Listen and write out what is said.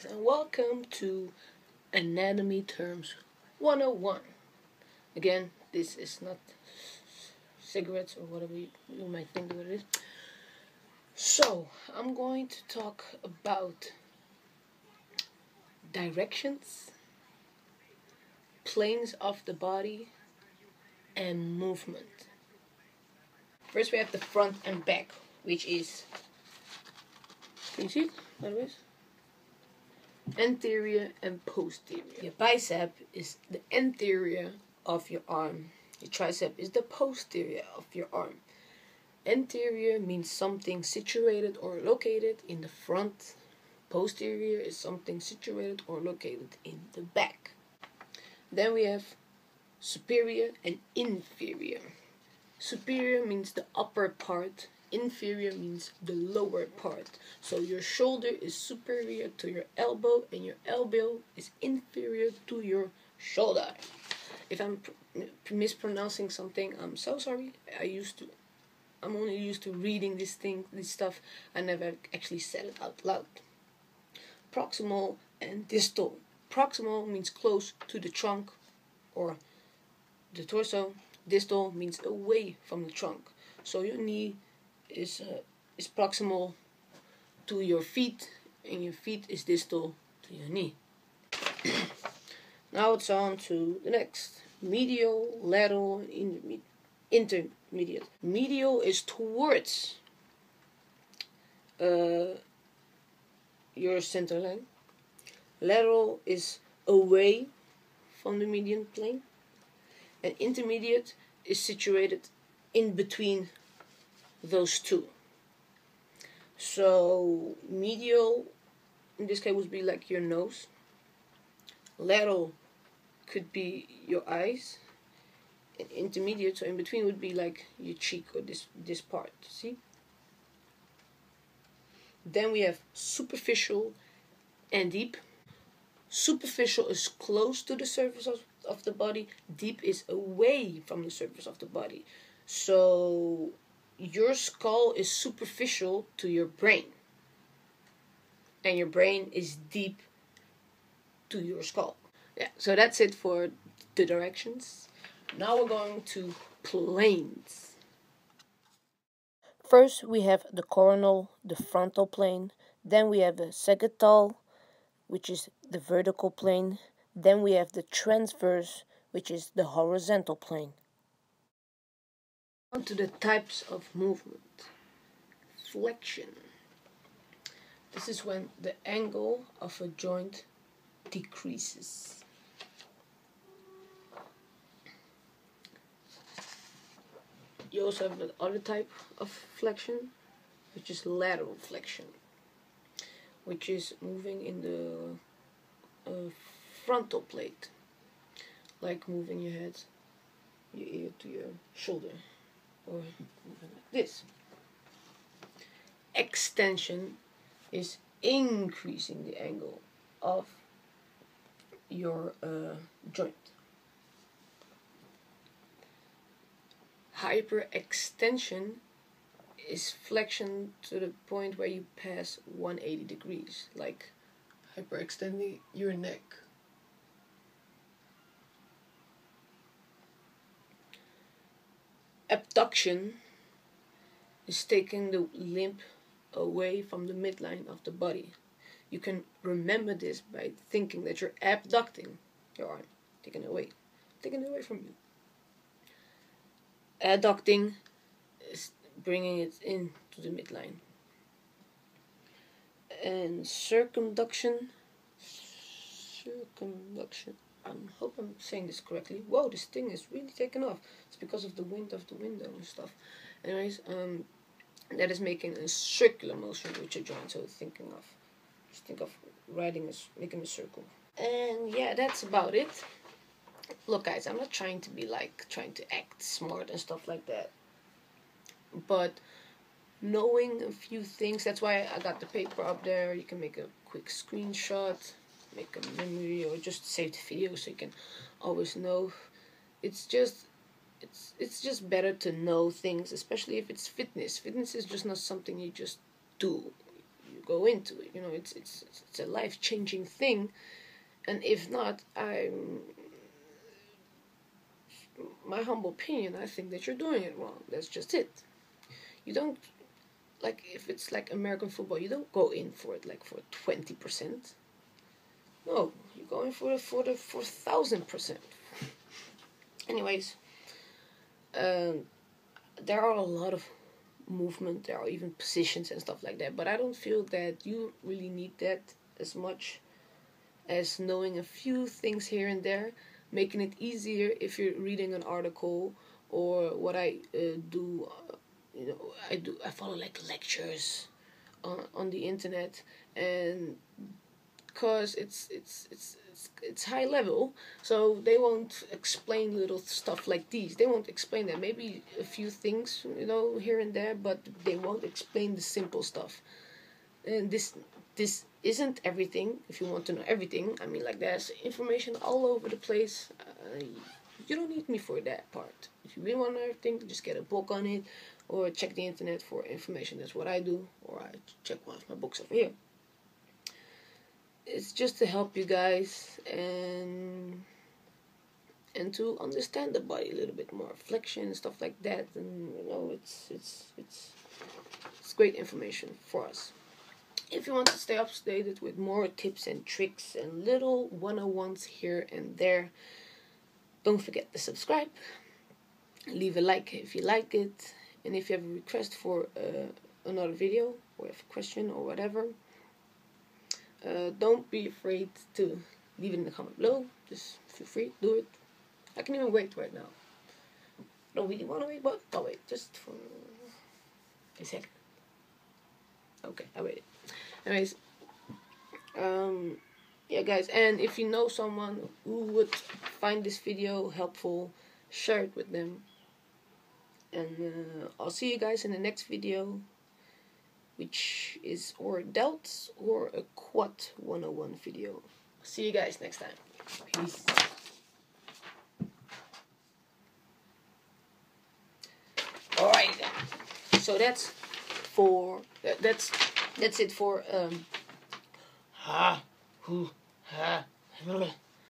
And welcome to Anatomy Terms 101. Again, this is not cigarettes or whatever you might think that it is. So, I'm going to talk about directions, planes of the body, and movement. First, we have the front and back, which is, can you see it? What it is? Anterior and posterior. Your bicep is the anterior of your arm. Your tricep is the posterior of your arm. Anterior means something situated or located in the front. Posterior is something situated or located in the back. Then we have superior and inferior. Superior means the upper part. Inferior means the lower part. So your shoulder is superior to your elbow and your elbow is inferior to your shoulder. If I'm mispronouncing something, I'm so sorry. I'm only used to reading this stuff. I never actually said it out loud. Proximal and distal. Proximal means close to the trunk or the torso. Distal means away from the trunk. So your knee is proximal to your feet, and your feet is distal to your knee. Now it's on to the next. Medial, lateral, intermediate. Medial is towards your center line. Lateral is away from the median plane. And intermediate is situated in between those two. So medial in this case would be like your nose. Lateral could be your eyes. And intermediate, so in between, would be like your cheek or this part. See? Then we have superficial and deep. Superficial is close to the surface of the body. Deep is away from the surface of the body. So your skull is superficial to your brain. And your brain is deep to your skull. Yeah, so that's it for the directions. Now we're going to planes. First we have the coronal, the frontal plane. Then we have the sagittal, which is the vertical plane. Then we have the transverse, which is the horizontal plane. On to the types of movement. Flexion. This is when the angle of a joint decreases. You also have the other type of flexion, which is lateral flexion, which is moving in the frontal plate, like moving your head, your ear to your shoulder, or moving like this. Extension is increasing the angle of your joint. Hyperextension is flexion to the point where you pass 180 degrees, like hyperextending your neck. Abduction is taking the limb away from the midline of the body. You can remember this by thinking that you're abducting your arm, taking it away from you. Adducting is bringing it into the midline. And circumduction, I hope I'm saying this correctly. Whoa, this thing is really taking off. It's because of the wind of the window and stuff. Anyways, that is making a circular motion with your joint. So think of making a circle. And yeah, that's about it. Look guys, I'm not trying to act smart and stuff like that, but knowing a few things, that's why I got the paper up there. You can make a quick screenshot, make a memory, or just save the video so you can always know. It's just better to know things, especially if it's fitness. Fitness is just not something you just do. You go into it. You know, it's a life-changing thing, and if not, my humble opinion, I think that you're doing it wrong. That's just it. You don't, like, if it's like American football, you don't go in for it like for 20%. No, you're going for the 4,000%. Anyways, there are a lot of movement, there are even positions and stuff like that, but I don't feel that you really need that as much as knowing a few things here and there, making it easier if you're reading an article, or what I do. I follow like lectures on the internet, and because it's high level, so they won't explain little stuff like these. They won't explain that. Maybe a few things, here and there, but they won't explain the simple stuff. And this isn't everything. If you want to know everything, I mean, like, there's information all over the place. You don't need me for that part. If you really want to know everything, just get a book on it, or check the internet for information. That's what I do, or I check one of my books over here. It's just to help you guys and to understand the body a little bit more, flexion and stuff like that. And it's great information for us. If you want to stay updated with more tips and tricks and little 101s here and there, don't forget to subscribe. Leave a like if you like it, and if you have a request for another video, or have a question or whatever, don't be afraid to leave it in the comment below. Just feel free, do it. I can even wait right now. Don't really want to wait, but I'll wait just for a second. Okay, I waited. Anyways, yeah, guys, and if you know someone who would find this video helpful, share it with them. And I'll see you guys in the next video, which is or delts or a quad 101 video. See you guys next time. Peace. Alright, so that's it for